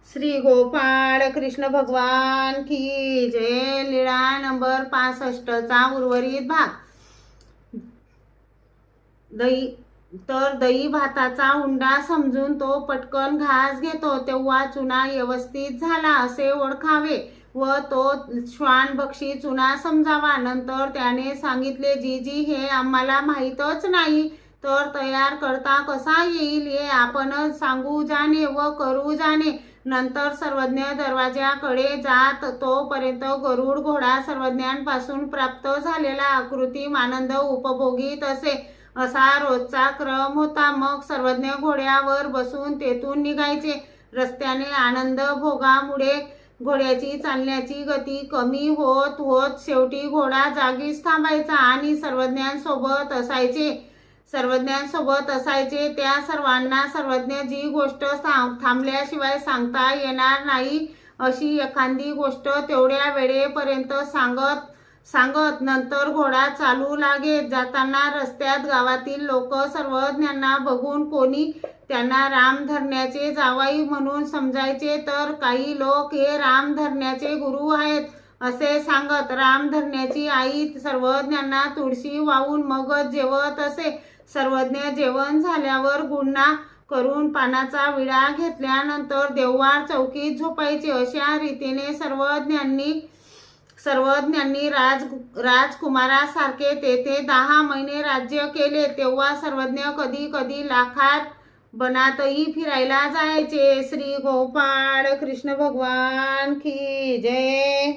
श्री गोपाळ कृष्ण भगवान की जय। लीळा नंबर 65 चा उर्वरित भाग। दही भाताचा हुंडा समजून तो पटकन घास घेतो तेव्हा चुना व्यवस्थित झाला असे ओळखावे व तो श्वान बक्षी चुना समजावा। नंतर त्याने सांगितले, जीजी हे आम्हाला माहीतच नाही, तर तयार करता कसा येईल हे आपणच सांगू जाणे व करू जाणे। नंतर सर्वज्ञ दरवाजाकडे जात तोपर्यंत गरुड घोडा सर्वज्ञांपासून प्राप्त झालेला आकृती आनंद उपभोगीत असे। असा रोजचा क्रम होता। मग सर्वज्ञ घोड्यावर बसून तेथून निघायचे। रस्त्याने आनंद भोगामुळे घोड्याची चालण्याची गती कमी होत होत शेवटी घोडा जागीच थांबायचा आणि सर्वज्ञांसोबत असायचे। त्या सर्वांना सर्वज्ञ जी गोष्ट थांबल्याशिवाय सांगता येणार नाही अशी एखादी गोष्ट तेवढ्या वेळेपर्यंत सांगत नंतर घोडा चालू लागेल। जाताना रस्त्यात गावातील लोक सर्वज्ञांना बघून कोणी त्यांना राम धरण्याचे जावई म्हणून समजायचे, तर काही लोक हे राम धरण्याचे गुरु आहेत असे सांगत राम धरण्याची आई सर्वज्ञांना तुळशी वाहून मगच जेवत असे। सर्वज्ञ जेवण झाल्यावर गुन्हा करून पानाचा विडा घेतल्यानंतर देववार चौकीत झोपायचे। अशा रीतीने सर्वज्ञांनी राजकुमारासारखे तेथे 10 महिने राज्य केले। तेव्हा सर्वज्ञ कधी कधी लाखात बनातही फिरायला जायचे। श्री गोपाळ कृष्ण भगवान की जय।